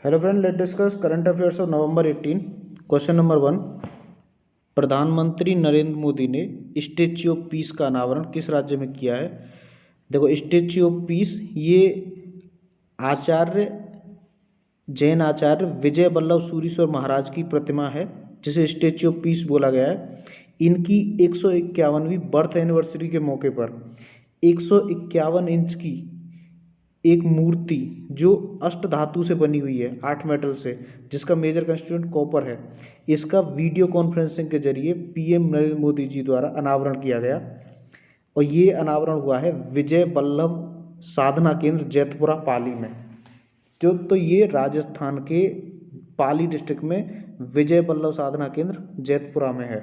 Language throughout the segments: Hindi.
Hello friend, let discuss current affairs of November 18। Question number 1। प्रधानमंत्री नरेंद्र मोदी ने स्टेच्यू ऑफ पीस का अनावरण किस राज्य में किया है? देखो, स्टेच्यू ऑफ पीस ये आचार्य जैन आचार्य विजय वल्लभ सूरीश्वर महाराज की प्रतिमा है, जिसे स्टेच्यू ऑफ पीस बोला गया है। इनकी 151वीं बर्थ एनिवर्सरी के मौके पर 151 इंच की एक मूर्ति जो अष्ट धातु से बनी हुई है, 8 मेटल से, जिसका मेजर कंस्टिट्यूएंट कॉपर है, इसका वीडियो कॉन्फ्रेंसिंग के जरिए पीएम नरेंद्र मोदी जी द्वारा अनावरण किया गया। और ये अनावरण हुआ है विजय वल्लभ साधना केंद्र जैतपुरा पाली में। तो ये राजस्थान के पाली डिस्ट्रिक्ट में विजय वल्लभ साधना केंद्र जैतपुरा में है।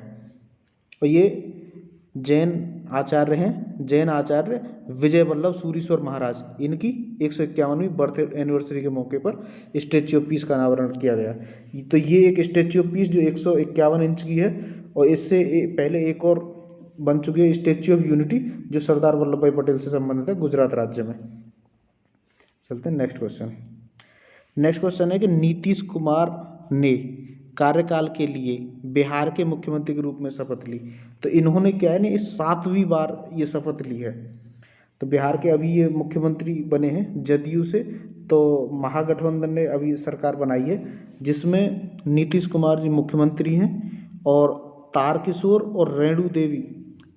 और ये जैन आचार्य हैं, जैन आचार्य विजय वल्लभ सूरीश्वर महाराज, इनकी 151वीं बर्थ एनिवर्सरी के मौके पर स्टेच्यू ऑफ पीस का अनावरण किया गया। तो ये एक स्टेच्यू ऑफ पीस जो 151 इंच की है, और इससे पहले एक और बन चुकी है स्टेच्यू ऑफ यूनिटी, जो सरदार वल्लभ भाई पटेल से संबंधित है, गुजरात राज्य में। चलते हैं नेक्स्ट क्वेश्चन। नेक्स्ट क्वेश्चन है कि नीतीश कुमार ने कार्यकाल के लिए बिहार के मुख्यमंत्री के रूप में शपथ ली। तो इन्होंने क्या है ना, इस 7वीं बार ये शपथ ली है। तो बिहार के अभी ये मुख्यमंत्री बने हैं जदयू से। तो महागठबंधन ने अभी सरकार बनाई है, जिसमें नीतीश कुमार जी मुख्यमंत्री हैं, और तारकिशोर और रेणु देवी,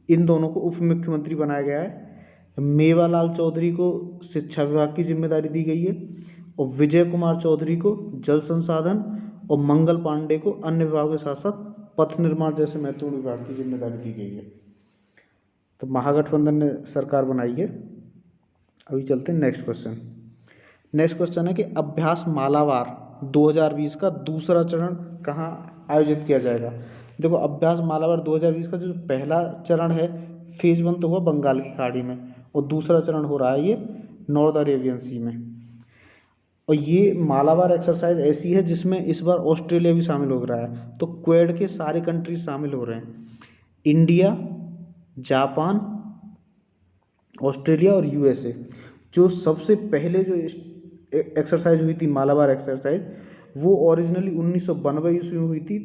इन दोनों को उप मुख्यमंत्री बनाया गया है। मेवालाल चौधरी को शिक्षा विभाग की जिम्मेदारी दी गई है, और विजय कुमार चौधरी को जल संसाधन, और मंगल पांडे को अन्य विभागों के साथ साथ पथ निर्माण जैसे महत्वपूर्ण विभाग की जिम्मेदारी दी गई है। तो महागठबंधन ने सरकार बनाई है। अभी चलते हैं नेक्स्ट क्वेश्चन। नेक्स्ट क्वेश्चन है कि अभ्यास मालाबार 2020 का दूसरा चरण कहाँ आयोजित किया जाएगा? देखो, अभ्यास मालाबार 2020 का जो पहला चरण है, फेज 1 तो हुआ बंगाल की खाड़ी में, और दूसरा चरण हो रहा है ये नॉर्थ अरेबियन सी में। और ये मालाबार एक्सरसाइज ऐसी है जिसमें इस बार ऑस्ट्रेलिया भी शामिल हो रहा है। तो क्वेड के सारे कंट्रीज शामिल हो रहे हैं, इंडिया, जापान, ऑस्ट्रेलिया और यूएसए। जो सबसे पहले जो एक्सरसाइज हुई थी मालाबार एक्सरसाइज, वो ओरिजिनली 1992 ईस्वी में हुई थी।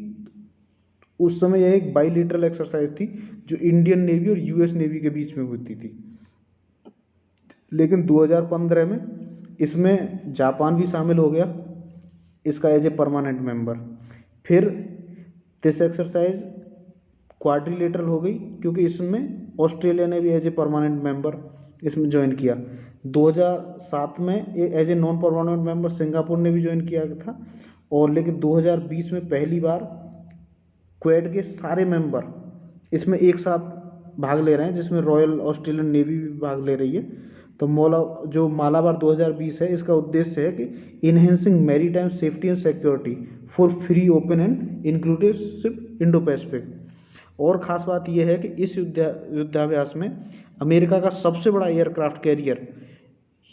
उस समय यह एक बाईलिटरल एक्सरसाइज थी जो इंडियन नेवी और यूएस नेवी के बीच में होती थी। लेकिन 2015 में इसमें जापान भी शामिल हो गया, इसका एज ए परमानेंट मेंबर। फिर दिस एक्सरसाइज क्वाड्रिलेटरल हो गई, क्योंकि इसमें ऑस्ट्रेलिया ने भी एज ए परमानेंट मेंबर इसमें ज्वाइन किया। 2007 में as a non permanent member Singapore ने भी ज्वाइन किया था। और लेकिन 2020 में पहली बार क्वेड के सारे मेंबर इसमें एक साथ भाग ले रहे हैं, जिसमें रॉयल ऑस्ट्रेलियन नेवी भी भाग ले रही है। तो जो मालाबार 2020 है, इसका उद्देश्य है कि enhancing maritime safety and security for free, open and inclusive Indo Pacific. और ख़ास बात यह है कि इस युद्धाभ्यास में अमेरिका का सबसे बड़ा एयरक्राफ्ट कैरियर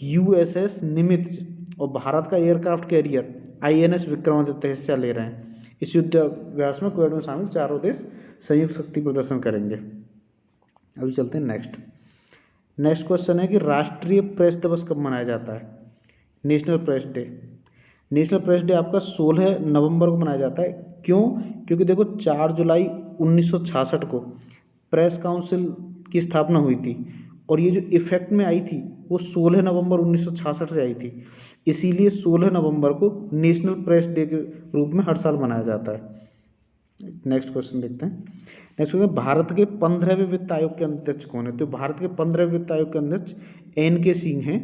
यूएसएस निमित्त और भारत का एयरक्राफ्ट कैरियर आईएनएस विक्रमादित्य हिस्सा ले रहे हैं। इस युद्धाभ्यास में क्वेड में शामिल चारों देश संयुक्त शक्ति प्रदर्शन करेंगे। अभी चलते हैं नेक्स्ट क्वेश्चन है कि राष्ट्रीय प्रेस दिवस कब मनाया जाता है? National press day. National press day आपका 16 नवंबर को मनाया जाता है। क्यों? क्योंकि देखो, 4 जुलाई 1966 को प्रेस काउंसिल की स्थापना हुई थी, और ये जो इफेक्ट में आई थी वो 16 नवंबर 1966 से आई थी। इसीलिए 16 नवंबर को नेशनल प्रेस डे के रूप में हर साल मनाया जाता है। नेक्स्ट क्वेश्चन देखते हैं। नेक्स्ट क्वेश्चन, भारत के 15वें वित्त आयोग के अध्यक्ष कौन है? तो भारत के 15वें वित्त आयोग के अध्यक्ष NK सिंह हैं।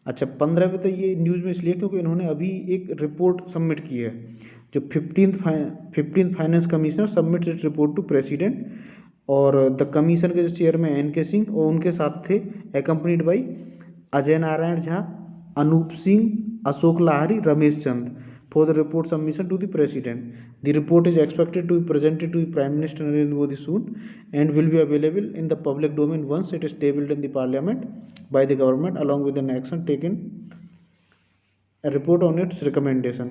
अच्छा, 15वें तो ये न्यूज़ में इसलिए क्योंकि इन्होंने अभी एक रिपोर्ट सबमिट की है, जो 15th finance commissioner submit its report to president. और द कमीशन के जो चेयरमैन NK सिंह, और उनके साथ थे accompanied by Ajay Narayan Jha, Anoop Singh, Ashok Lahiri, Ramesh Chand for the report submission to the president. The report is expected to be presented to the Prime Minister Narendra Modi soon and will be available in the public domain once it is tabled in the parliament by the government along with an action taken a report on its recommendation.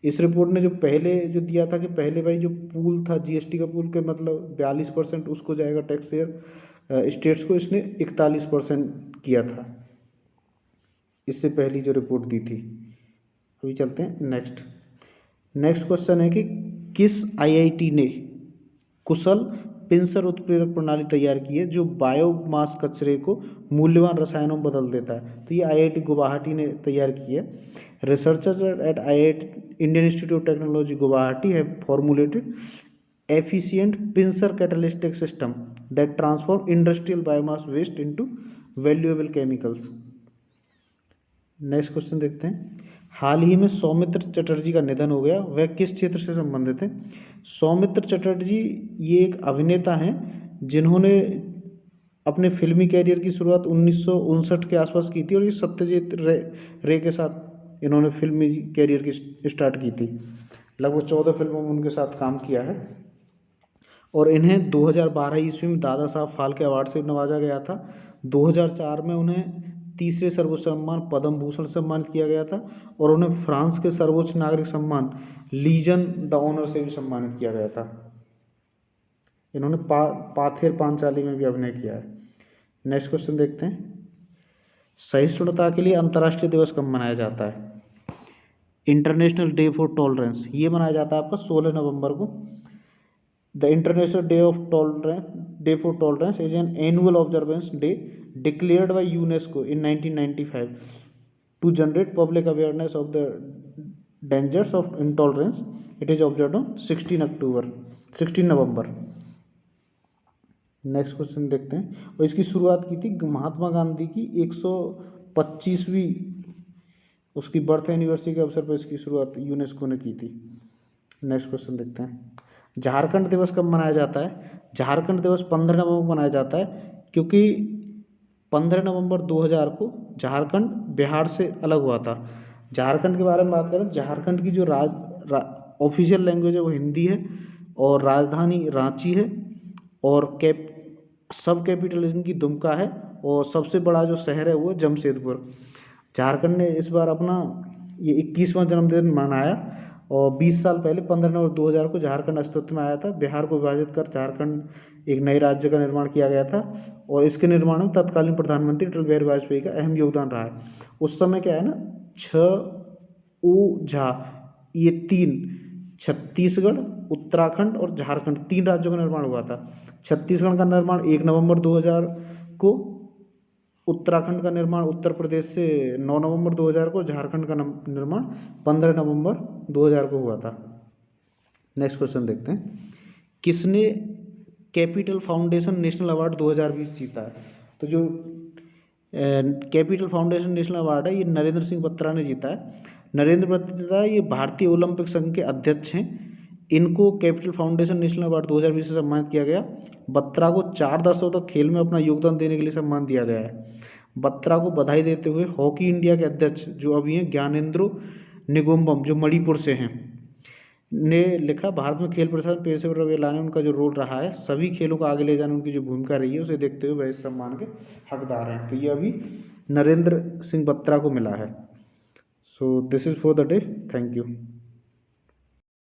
इस रिपोर्ट ने जो पहले जो दिया था कि पहले भाई जो पूल था जीएसटी का पूल के मतलब 42% उसको जाएगा टैक्स शेयर स्टेट्स को, इसने 41% किया था इससे पहली जो रिपोर्ट दी थी। अभी चलते हैं नेक्स्ट क्वेश्चन है कि किस आईआईटी ने कुशल पिंसर उत्प्रेरक प्रणाली तैयार की है जो बायोमास कचरे को मूल्यवान रसायनों में बदल देता है? तो ये आईआईटी गुवाहाटी ने तैयार की है। Researchers eight IIT Indian institute of technology Guwahati have formulated efficient pincer catalytic system that transform industrial biomass waste into valuable chemicals। Next question देखते हैं। हाल ही में सौमित्र चटर्जी का निधन हो गया, वह किस क्षेत्र से संबंधित है? सौमित्र चटर्जी ये एक अभिनेता हैं जिन्होंने अपने फिल्मी कैरियर की शुरुआत 1959 के आसपास की थी और ये सत्यजीत रे के साथ इन्होंने फिल्मी कैरियर की स्टार्ट की थी। लगभग 14 फिल्मों में उनके साथ काम किया है और इन्हें 2012 ईस्वी में दादा साहब फाल्के अवार्ड से नवाजा गया था। 2004 में उन्हें तीसरे सर्वोच्च सम्मान पद्म भूषण से सम्मानित किया गया था और उन्हें फ्रांस के सर्वोच्च नागरिक सम्मान लीजन द ऑनर से भी सम्मानित किया गया था। इन्होंने पाथेर पांचाली में भी अभिनय किया है। नेक्स्ट क्वेश्चन देखते हैं। सहिष्णुता के लिए अंतर्राष्ट्रीय दिवस कब मनाया जाता है? इंटरनेशनल डे फॉर टॉलरेंस ये मनाया जाता है आपका 16 नवंबर को। The international day for tolerance is an annual observance day declared by UNESCO in 1995 to generate public awareness of the dangers of intolerance. It is observed on 16 November. Next question देखते हैं। और इसकी शुरुआत की थी महात्मा गांधी की 125वीं उसकी बर्थ एनिवर्सरी के अवसर पर इसकी शुरुआत यूनेस्को ने की थी। नेक्स्ट क्वेश्चन देखते हैं। झारखंड दिवस कब मनाया जाता है? झारखंड दिवस 15 नवंबर को मनाया जाता है क्योंकि 15 नवंबर 2000 को झारखंड बिहार से अलग हुआ था। झारखंड के बारे में बात करें, झारखंड की जो ऑफिशियल लैंग्वेज है वो हिंदी है और राजधानी रांची है और सब कैपिटल इनकी दुमका है और सबसे बड़ा जो शहर है वो जमशेदपुर। झारखंड ने इस बार अपना ये 21वां जन्मदिन मनाया और 20 साल पहले 15 नवंबर 2000 को झारखंड अस्तित्व में आया था। बिहार को विभाजित कर झारखंड एक नए राज्य का निर्माण किया गया था और इसके निर्माण में तत्कालीन प्रधानमंत्री अटल बिहारी वाजपेयी का अहम योगदान रहा है। उस समय क्या है ना, झा ये 3 छत्तीसगढ़, उत्तराखंड और झारखंड 3 राज्यों का निर्माण हुआ था। छत्तीसगढ़ का निर्माण 1 नवंबर 2000 को, उत्तराखंड का निर्माण उत्तर प्रदेश से 9 नवंबर 2000 को, झारखंड का निर्माण 15 नवंबर 2000 को हुआ था। नेक्स्ट क्वेश्चन देखते हैं। किसने कैपिटल फाउंडेशन नेशनल अवार्ड 2020 जीता है? तो जो कैपिटल फाउंडेशन नेशनल अवार्ड है ये नरेंद्र सिंह बत्रा ने जीता है। नरेंद्र बत्रा ये भारतीय ओलंपिक संघ के अध्यक्ष हैं। इनको कैपिटल फाउंडेशन नेशनल अवार्ड 2020 से सम्मानित किया गया। बत्रा को 4 दशकों तक खेल में अपना योगदान देने के लिए सम्मान दिया गया है। बत्रा को बधाई देते हुए हॉकी इंडिया के अध्यक्ष जो अभी हैं ज्ञानेंद्रो निगुम्बम जो मणिपुर से हैं ने लिखा, भारत में खेल प्रसारण पेशेवर लाने उनका जो रोल रहा है, सभी खेलों को आगे ले जाने उनकी जो भूमिका रही है उसे देखते हुए वह इस सम्मान के हकदार हैं। तो ये अभी नरेंद्र सिंह बत्रा को मिला है। So this is for the day. Thank you.